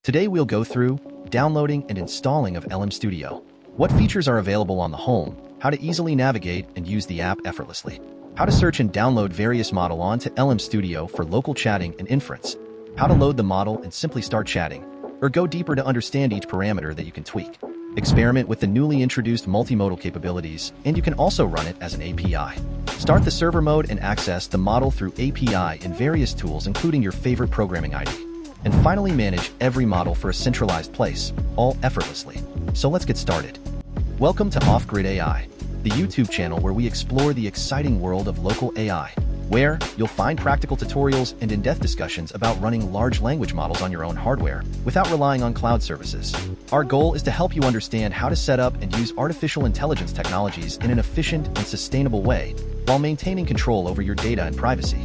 Today we'll go through downloading and installing of LM Studio, what features are available on the home, how to easily navigate and use the app effortlessly, how to search and download various model onto LM Studio for local chatting and inference, how to load the model and simply start chatting, or go deeper to understand each parameter that you can tweak. Experiment with the newly introduced multimodal capabilities, and you can also run it as an API. Start the server mode and access the model through API in various tools including your favorite programming ID. And finally manage every model for a centralized place, all effortlessly. So let's get started. Welcome to Offgrid AI, the YouTube channel where we explore the exciting world of local AI, where you'll find practical tutorials and in-depth discussions about running large language models on your own hardware without relying on cloud services. Our goal is to help you understand how to set up and use artificial intelligence technologies in an efficient and sustainable way while maintaining control over your data and privacy.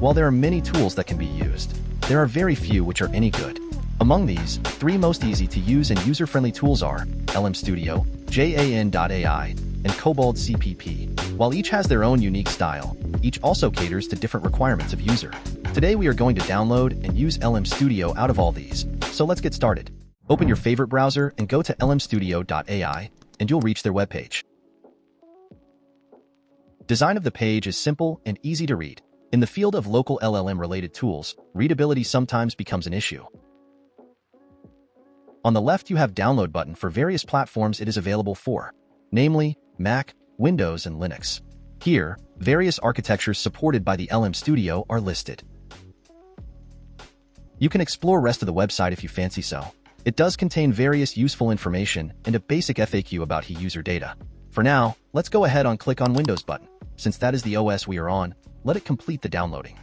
While there are many tools that can be used, there are very few which are any good. Among these, three most easy to use and user-friendly tools are LM Studio, JAN.ai, and Cobalt CPP. While each has their own unique style, each also caters to different requirements of user. Today we are going to download and use LM Studio out of all these. So let's get started. Open your favorite browser and go to lmstudio.ai and you'll reach their webpage. Design of the page is simple and easy to read. In the field of local LLM-related tools, readability sometimes becomes an issue. On the left you have download button for various platforms it is available for, namely Mac, Windows, and Linux. Here, various architectures supported by the LM Studio are listed. You can explore rest of the website if you fancy so. It does contain various useful information and a basic FAQ about user data. For now, let's go ahead and click on Windows button. Since that is the OS we are on, let it complete the downloading.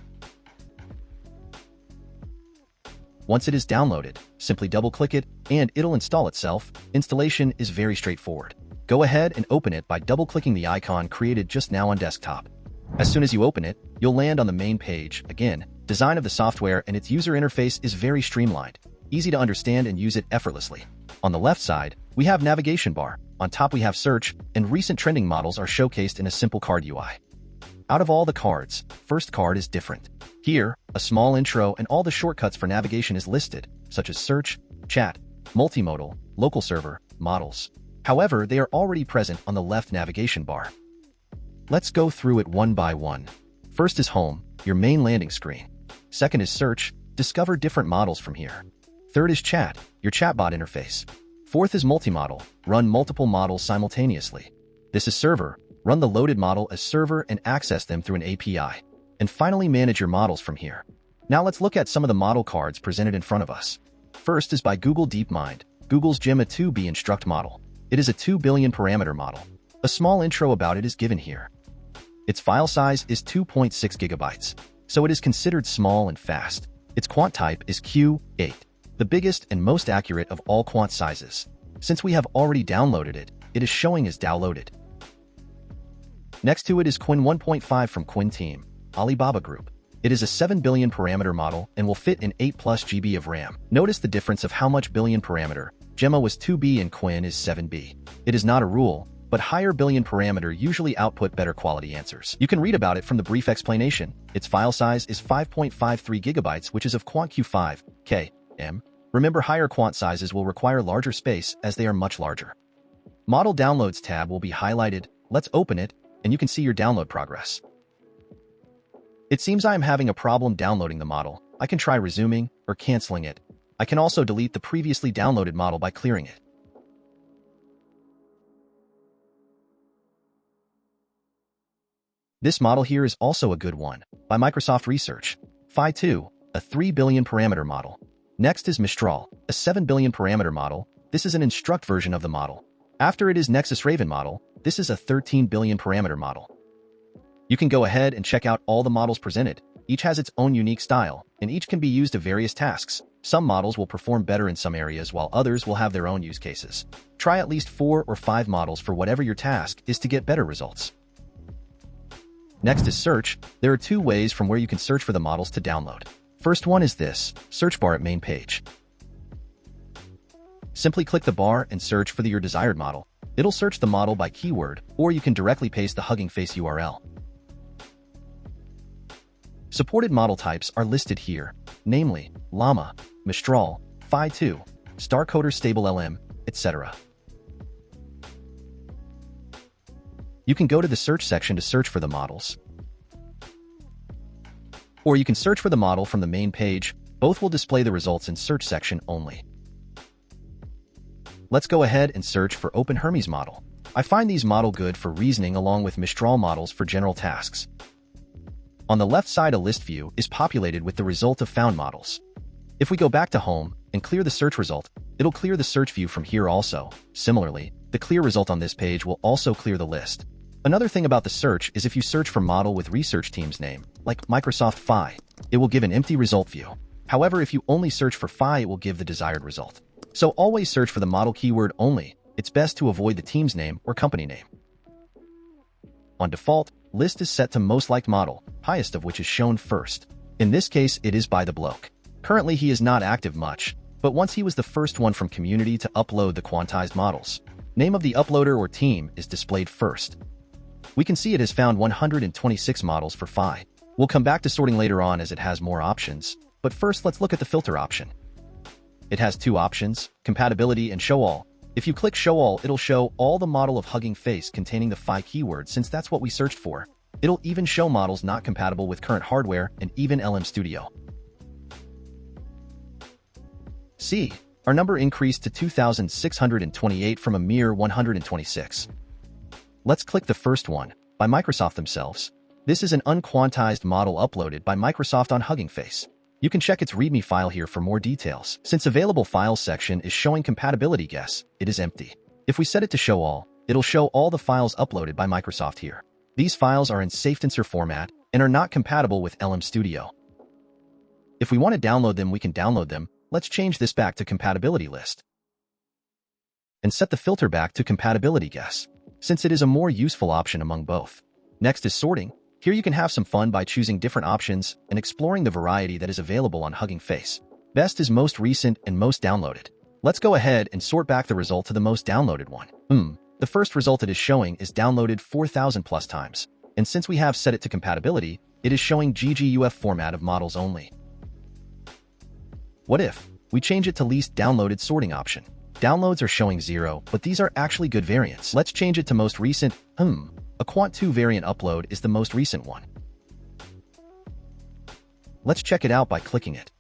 Once it is downloaded, simply double-click it and it'll install itself. Installation is very straightforward. Go ahead and open it by double-clicking the icon created just now on desktop. As soon as you open it, you'll land on the main page. Again, design of the software and its user interface is very streamlined, easy to understand and use it effortlessly. On the left side, we have navigation bar. On top we have search, and recent trending models are showcased in a simple card UI. Out of all the cards, first card is different. Here, a small intro and all the shortcuts for navigation is listed, such as search, chat, multimodal, local server, models. However, they are already present on the left navigation bar. Let's go through it one by one. First is home, your main landing screen. Second is search, discover different models from here. Third is chat, your chatbot interface. Fourth is multimodal, run multiple models simultaneously. This is server, run the loaded model as server and access them through an API. And finally manage your models from here. Now let's look at some of the model cards presented in front of us. First is by Google DeepMind, Google's Gemma 2B Instruct model. It is a 2 billion parameter model. A small intro about it is given here. Its file size is 2.6 gigabytes, so it is considered small and fast. Its quant type is Q8, the biggest and most accurate of all quant sizes. Since we have already downloaded it, it is showing as downloaded. Next to it is Quinn 1.5 from Quinn Team, Alibaba Group. It is a 7 billion parameter model and will fit in 8+ GB of RAM. Notice the difference of how much billion parameter. Gemma was 2B and Quinn is 7B. It is not a rule, but higher billion parameter usually output better quality answers. You can read about it from the brief explanation. Its file size is 5.53 gigabytes, which is of quant Q5, K, M. Remember, higher quant sizes will require larger space as they are much larger. Model Downloads tab will be highlighted. Let's open it, and you can see your download progress. It seems I am having a problem downloading the model. I can try resuming or canceling it. I can also delete the previously downloaded model by clearing it. This model here is also a good one, by Microsoft Research. Phi2, a 3 billion parameter model. Next is Mistral, a 7 billion parameter model. This is an instruct version of the model. After it is Nexus Raven model. This is a 13 billion parameter model. You can go ahead and check out all the models presented. Each has its own unique style, and each can be used to various tasks. Some models will perform better in some areas while others will have their own use cases. Try at least 4 or 5 models for whatever your task is to get better results. Next is search. There are 2 ways from where you can search for the models to download. First one is this, search bar at main page. Simply click the bar and search for your desired model. It'll search the model by keyword, or you can directly paste the Hugging Face URL. Supported model types are listed here, namely Llama, Mistral, Phi2, StarCoder Stable LM, etc. You can go to the search section to search for the models. Or you can search for the model from the main page. Both will display the results in search section only. Let's go ahead and search for Open Hermes model. I find these model good for reasoning along with Mistral models for general tasks. On the left side, a list view is populated with the result of found models. If we go back to home and clear the search result, it'll clear the search view from here also. Similarly, the clear result on this page will also clear the list. Another thing about the search is if you search for model with research team's name, like Microsoft Phi, it will give an empty result view. However, if you only search for Phi, it will give the desired result. So always search for the model keyword only. It's best to avoid the team's name or company name. On default, list is set to most liked model, highest of which is shown first. In this case, it is by the bloke. Currently, he is not active much, but once he was the first one from community to upload the quantized models. Name of the uploader or team is displayed first. We can see it has found 126 models for Phi. We'll come back to sorting later on as it has more options, but first let's look at the filter option. It has two options, compatibility and show all. If you click show all, it'll show all the model of Hugging Face containing the Phi keyword since that's what we searched for. It'll even show models not compatible with current hardware and even LM Studio. See, our number increased to 2,628 from a mere 126. Let's click the first one, by Microsoft themselves. This is an unquantized model uploaded by Microsoft on Hugging Face. You can check its README file here for more details. Since available files section is showing compatibility guess, it is empty. If we set it to show all, it'll show all the files uploaded by Microsoft here. These files are in SafeTensor format and are not compatible with LM Studio. If we want to download them, we can download them. Let's change this back to compatibility list and set the filter back to compatibility guess, since it is a more useful option among both. Next is sorting. Here you can have some fun by choosing different options and exploring the variety that is available on Hugging Face. Best is most recent and most downloaded. Let's go ahead and sort back the result to the most downloaded one. The first result it is showing is downloaded 4,000 plus times. And since we have set it to compatibility, it is showing GGUF format of models only. What if we change it to least downloaded sorting option? Downloads are showing 0, but these are actually good variants. Let's change it to most recent. A Quant 2 variant upload is the most recent one. Let's check it out by clicking it.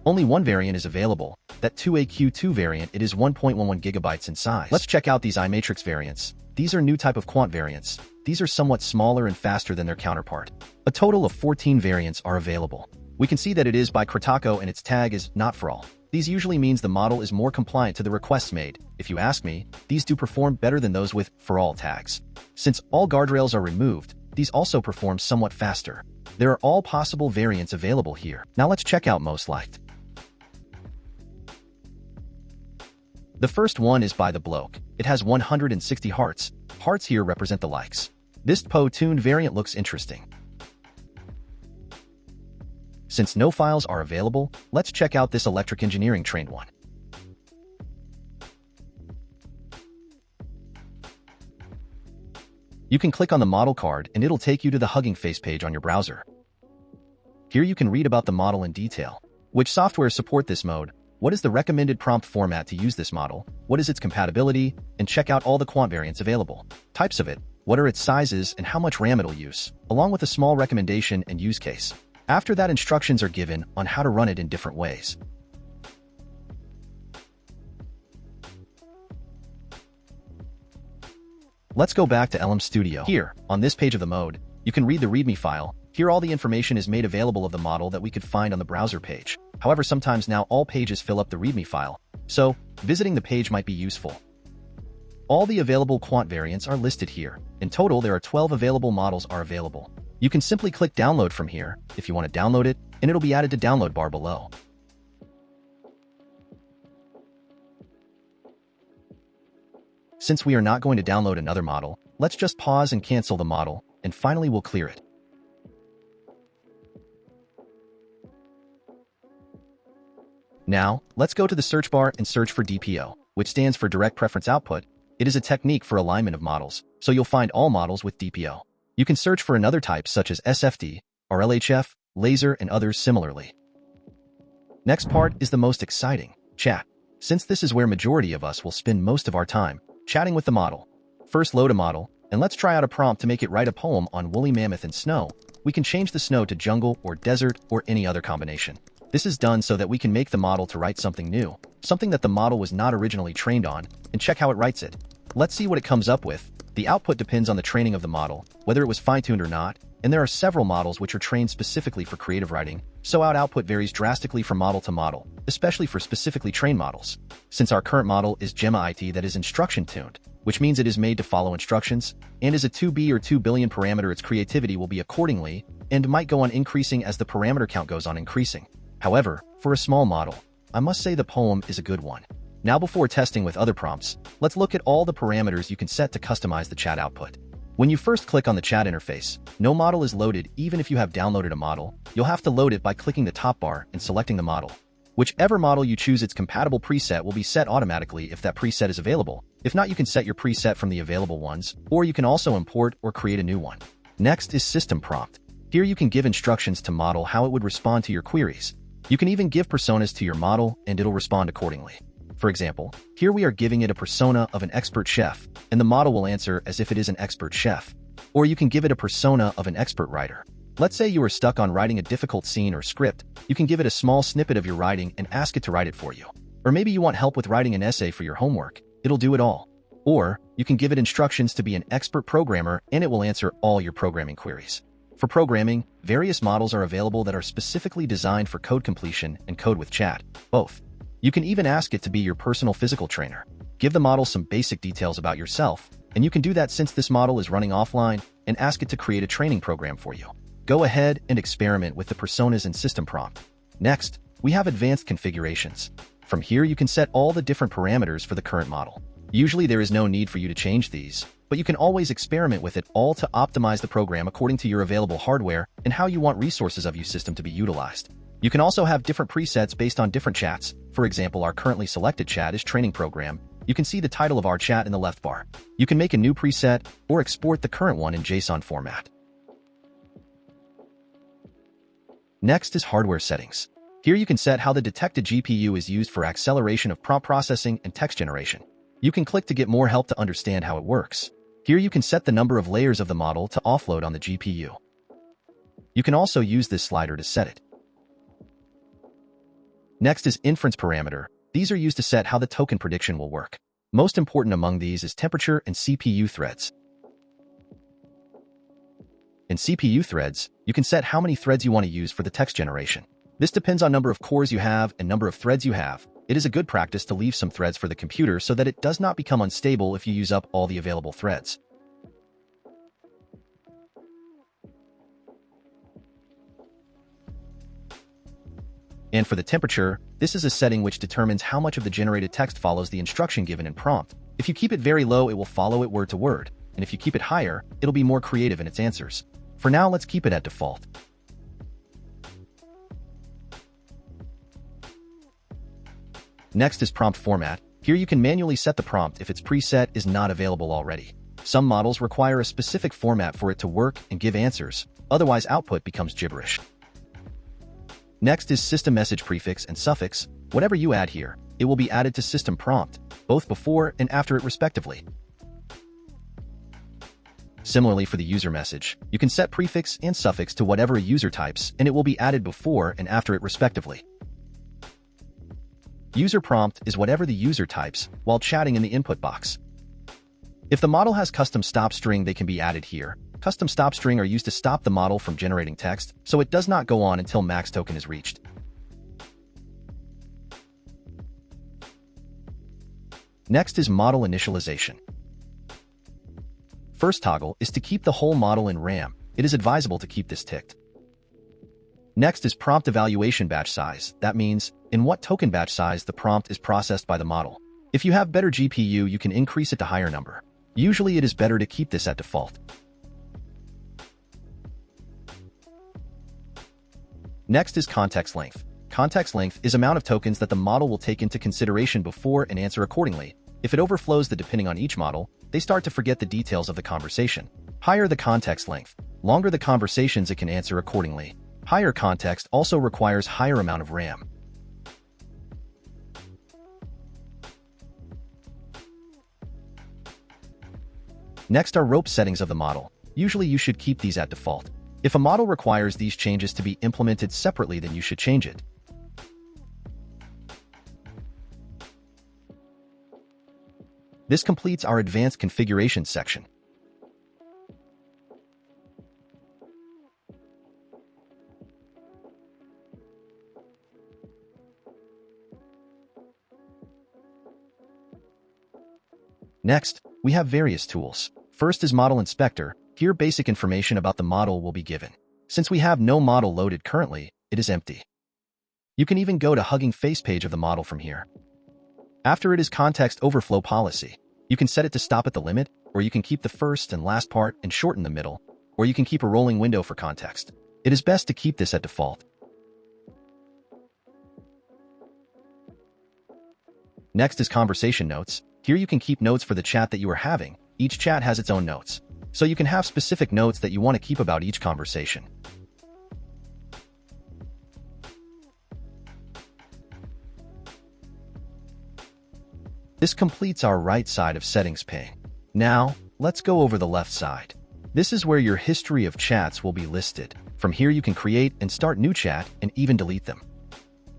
Only one variant is available, that 2AQ2 variant. It is 1.11 gigabytes in size. Let's check out these iMatrix variants. These are new type of quant variants. These are somewhat smaller and faster than their counterpart. A total of 14 variants are available. We can see that it is by Kratako and its tag is not for all. These usually means the model is more compliant to the requests made. If you ask me, these do perform better than those with for all tags. Since all guardrails are removed, these also perform somewhat faster. There are all possible variants available here. Now let's check out most liked. The first one is by the bloke. It has 160 hearts. Hearts here represent the likes. This Po-tuned variant looks interesting. Since no files are available, let's check out this electric engineering trained one. You can click on the model card and it'll take you to the Hugging Face page on your browser. Here you can read about the model in detail. Which softwares support this mode? What is the recommended prompt format to use this model? What is its compatibility? And check out all the quant variants available. Types of it, what are its sizes and how much RAM it'll use, along with a small recommendation and use case. After that, instructions are given on how to run it in different ways. Let's go back to LM Studio. Here, on this page of the mode, you can read the README file. Here all the information is made available of the model that we could find on the browser page. However, sometimes now all pages fill up the README file, so visiting the page might be useful. All the available quant variants are listed here. In total, there are 12 available models are available. You can simply click download from here if you want to download it, and it'll be added to download bar below. Since we are not going to download another model, let's just pause and cancel the model, and finally we'll clear it. Now, let's go to the search bar and search for DPO, which stands for Direct Preference Output. It is a technique for alignment of models, so you'll find all models with DPO. You can search for another type such as SFD, or LHF, laser, and others similarly. Next part is the most exciting, chat. Since this is where majority of us will spend most of our time, chatting with the model. First load a model, and let's try out a prompt to make it write a poem on woolly mammoth and snow. We can change the snow to jungle or desert or any other combination. This is done so that we can make the model to write something new, something that the model was not originally trained on, and check how it writes it. Let's see what it comes up with. The output depends on the training of the model, whether it was fine-tuned or not, and there are several models which are trained specifically for creative writing, so output varies drastically from model to model, especially for specifically trained models. Since our current model is Gemma IT that is instruction-tuned, which means it is made to follow instructions, and is a 2B or 2 billion parameter, its creativity will be accordingly, and might go on increasing as the parameter count goes on increasing. However, for a small model, I must say the poem is a good one. Now before testing with other prompts, let's look at all the parameters you can set to customize the chat output. When you first click on the chat interface, no model is loaded. Even if you have downloaded a model, you'll have to load it by clicking the top bar and selecting the model. Whichever model you choose, its compatible preset will be set automatically if that preset is available. If not, you can set your preset from the available ones, or you can also import or create a new one. Next is system prompt. Here you can give instructions to model how it would respond to your queries. You can even give personas to your model and it'll respond accordingly. For example, here we are giving it a persona of an expert chef, and the model will answer as if it is an expert chef. Or you can give it a persona of an expert writer. Let's say you are stuck on writing a difficult scene or script, you can give it a small snippet of your writing and ask it to write it for you. Or maybe you want help with writing an essay for your homework, it'll do it all. Or you can give it instructions to be an expert programmer and it will answer all your programming queries. For programming, various models are available that are specifically designed for code completion and code with chat, both. You can even ask it to be your personal physical trainer. Give the model some basic details about yourself, and you can do that since this model is running offline, and ask it to create a training program for you. Go ahead and experiment with the personas and system prompt. Next, we have advanced configurations. From here you can set all the different parameters for the current model. Usually there is no need for you to change these, but you can always experiment with it all to optimize the program according to your available hardware and how you want resources of your system to be utilized. You can also have different presets based on different chats. For example, our currently selected chat is training program. You can see the title of our chat in the left bar. You can make a new preset or export the current one in JSON format. Next is hardware settings. Here you can set how the detected GPU is used for acceleration of prompt processing and text generation. You can click to get more help to understand how it works. Here you can set the number of layers of the model to offload on the GPU. You can also use this slider to set it. Next is inference parameter. These are used to set how the token prediction will work. Most important among these is temperature and CPU threads. In CPU threads, you can set how many threads you want to use for the text generation. This depends on number of cores you have and number of threads you have. It is a good practice to leave some threads for the computer so that it does not become unstable if you use up all the available threads. And for the temperature, this is a setting which determines how much of the generated text follows the instruction given in prompt. If you keep it very low, it will follow it word to word, and if you keep it higher, it'll be more creative in its answers. For now, let's keep it at default. Next is prompt format. Here you can manually set the prompt if its preset is not available already. Some models require a specific format for it to work and give answers, otherwise output becomes gibberish. Next is system message prefix and suffix. Whatever you add here, it will be added to system prompt, both before and after it respectively. Similarly for the user message, you can set prefix and suffix to whatever a user types and it will be added before and after it respectively. User prompt is whatever the user types while chatting in the input box. If the model has custom stop string, they can be added here. Custom stop string are used to stop the model from generating text, so it does not go on until max token is reached. Next is model initialization. First toggle is to keep the whole model in RAM. It is advisable to keep this ticked. Next is prompt evaluation batch size. That means in what token batch size the prompt is processed by the model. If you have better GPU, you can increase it to higher number. Usually it is better to keep this at default. Next is context length. Context length is amount of tokens that the model will take into consideration before and answer accordingly. If it overflows depending on each model, they start to forget the details of the conversation. Higher the context length, longer the conversations it can answer accordingly. Higher context also requires higher amount of RAM. Next are rope settings of the model. Usually you should keep these at default. If a model requires these changes to be implemented separately, then you should change it. This completes our advanced configuration section. Next, we have various tools. First is Model Inspector. Here, basic information about the model will be given. Since we have no model loaded currently, it is empty. You can even go to Hugging Face page of the model from here. After it is Context Overflow Policy. You can set it to stop at the limit, or you can keep the first and last part and shorten the middle, or you can keep a rolling window for context. It is best to keep this at default. Next is Conversation Notes. Here you can keep notes for the chat that you are having. Each chat has its own notes, so you can have specific notes that you want to keep about each conversation. This completes our right side of settings pane. Now, let's go over the left side. This is where your history of chats will be listed. From here you can create and start new chat and even delete them.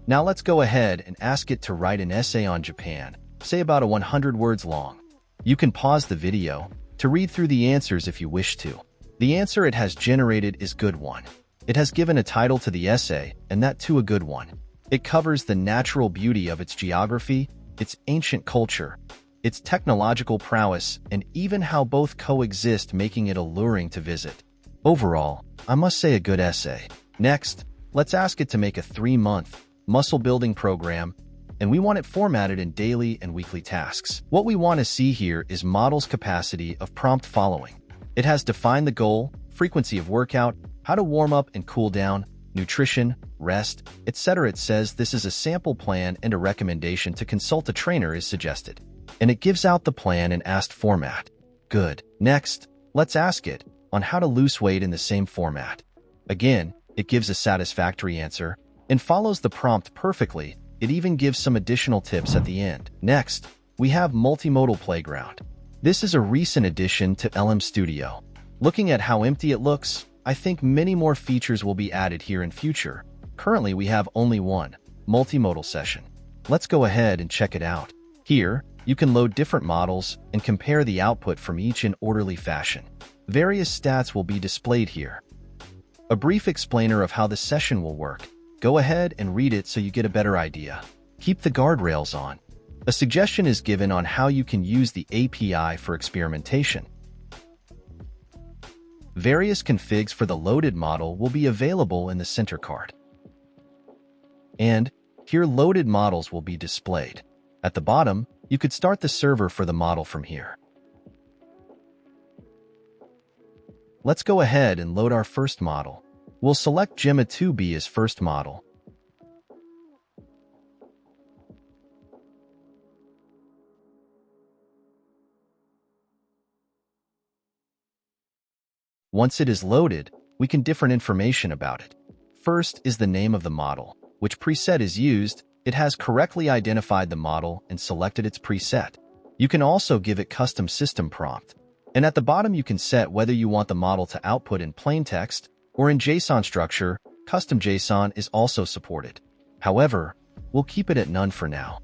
Now let's go ahead and ask it to write an essay on Japan, say about 100 words long. You can pause the video to read through the answers if you wish to. The answer it has generated is good one. It has given a title to the essay, and that too a good one. It covers the natural beauty of its geography, its ancient culture, its technological prowess, and even how both coexist, making it alluring to visit. Overall, I must say a good essay. Next, let's ask it to make a 3-month muscle building program, and we want it formatted in daily and weekly tasks. What we want to see here is model's capacity of prompt following. It has defined the goal, frequency of workout, how to warm up and cool down, nutrition, rest, etc. It says this is a sample plan and a recommendation to consult a trainer is suggested. And it gives out the plan in asked format. Good. Next, let's ask it on how to lose weight in the same format. Again, it gives a satisfactory answer and follows the prompt perfectly. It even gives some additional tips at the end. Next, we have Multimodal Playground. This is a recent addition to LM Studio. Looking at how empty it looks, I think many more features will be added here in future. Currently, we have only one multimodal session. Let's go ahead and check it out. Here, you can load different models and compare the output from each in orderly fashion. Various stats will be displayed here. A brief explainer of how the session will work. Go ahead and read it so you get a better idea. Keep the guardrails on. A suggestion is given on how you can use the API for experimentation. Various configs for the loaded model will be available in the center card. And here loaded models will be displayed. At the bottom, you could start the server for the model from here. Let's go ahead and load our first model. We'll select Gemma 2B as first model. Once it is loaded, we can different information about it. First is the name of the model, which preset is used. It has correctly identified the model and selected its preset. You can also give it custom system prompt. And at the bottom you can set whether you want the model to output in plain text or in JSON structure. Custom JSON is also supported. However, we'll keep it at none for now.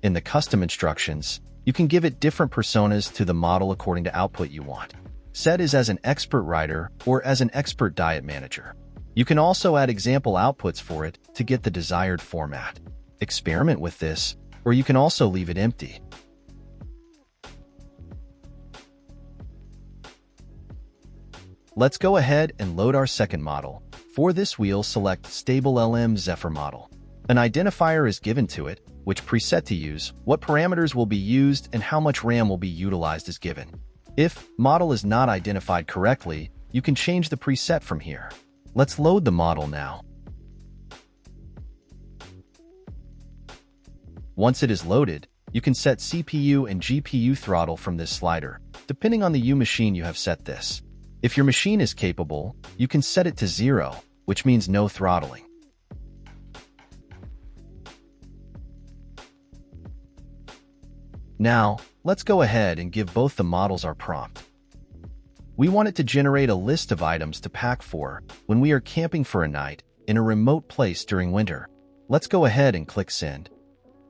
In the custom instructions, you can give it different personas to the model according to output you want. Set is as an expert writer or as an expert diet manager. You can also add example outputs for it to get the desired format. Experiment with this, or you can also leave it empty. Let's go ahead and load our second model. For this, we'll select Stable LM Zephyr model. An identifier is given to it, which preset to use, what parameters will be used, and how much RAM will be utilized is given. If model is not identified correctly, you can change the preset from here. Let's load the model now. Once it is loaded, you can set CPU and GPU throttle from this slider, depending on the U machine you have set this. If your machine is capable, you can set it to 0, which means no throttling. Now, let's go ahead and give both the models our prompt. We want it to generate a list of items to pack for when we are camping for a night in a remote place during winter. Let's go ahead and click Send.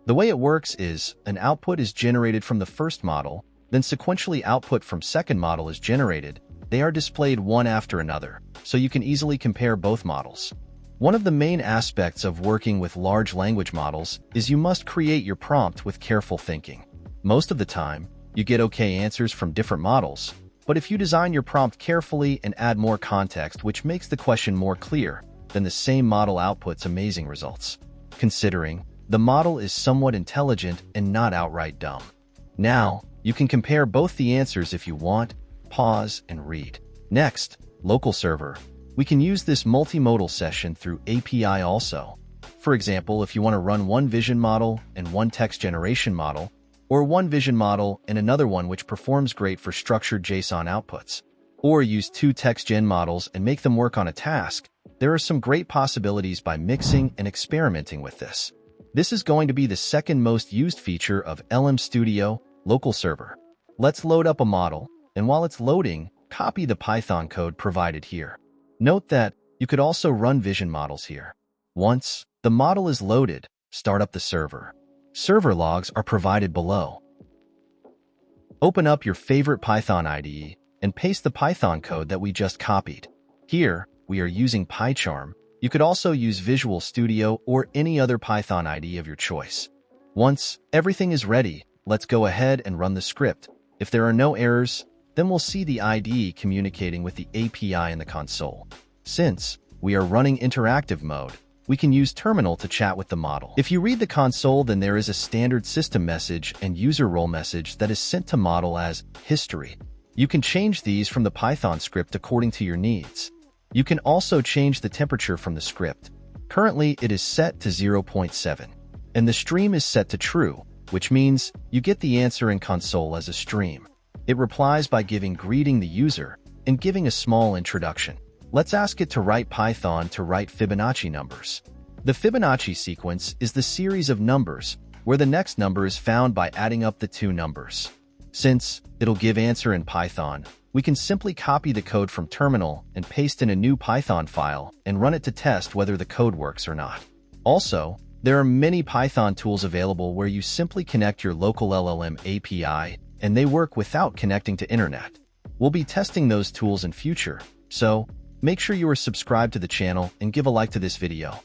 The way it works is, an output is generated from the first model, then sequentially output from second model is generated. They are displayed one after another, so you can easily compare both models. One of the main aspects of working with large language models is you must create your prompt with careful thinking. Most of the time, you get okay answers from different models, but if you design your prompt carefully and add more context which makes the question more clear, then the same model outputs amazing results. Considering the model is somewhat intelligent and not outright dumb. Now, you can compare both the answers if you want, pause and read. Next, local server. We can use this multimodal session through API also. For example, if you want to run one vision model and one text generation model, or one vision model and another one which performs great for structured JSON outputs, or use two text gen models and make them work on a task, there are some great possibilities by mixing and experimenting with this. This is going to be the second most used feature of LM Studio, local server. Let's load up a model, and while it's loading, copy the Python code provided here. Note that you could also run vision models here. Once the model is loaded, start up the server. Server logs are provided below. Open up your favorite Python IDE and paste the Python code that we just copied. Here, we are using PyCharm. You could also use Visual Studio or any other Python IDE of your choice. Once everything is ready, let's go ahead and run the script. If there are no errors, then we'll see the IDE communicating with the API in the console. Since we are running interactive mode, we can use terminal to chat with the model. If you read the console, then there is a standard system message and user role message that is sent to model as history. You can change these from the Python script according to your needs. You can also change the temperature from the script. Currently, it is set to 0.7, and the stream is set to true, which means you get the answer in console as a stream. It replies by greeting the user and giving a small introduction. Let's ask it to write Python to write Fibonacci numbers. The Fibonacci sequence is the series of numbers where the next number is found by adding up the two numbers. Since it'll give answer in Python, we can simply copy the code from terminal and paste in a new Python file and run it to test whether the code works or not. Also, there are many Python tools available where you simply connect your local LLM API and they work without connecting to internet. We'll be testing those tools in future, so make sure you are subscribed to the channel and give a like to this video.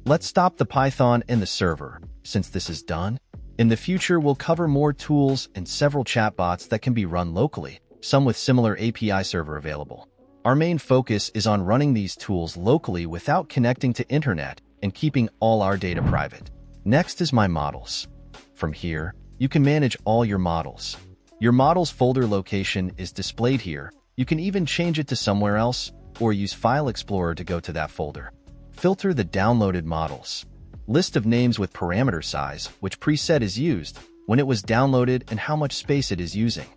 Let's stop the Python and the server. Since this is done, in the future we'll cover more tools and several chatbots that can be run locally, some with similar API server available. Our main focus is on running these tools locally without connecting to internet and keeping all our data private. Next is My Models. From here, you can manage all your models. Your models folder location is displayed here. You can even change it to somewhere else or use File Explorer to go to that folder. Filter the downloaded models. List of names with parameter size, which preset is used, when it was downloaded and how much space it is using.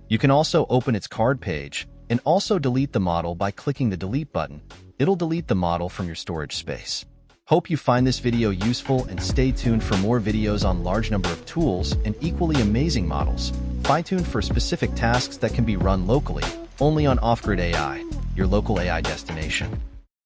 You can also open its card page and also delete the model by clicking the delete button. It'll delete the model from your storage space. Hope you find this video useful and stay tuned for more videos on large number of tools and equally amazing models, fine-tuned for specific tasks that can be run locally, only on Offgrid AI, your local AI destination.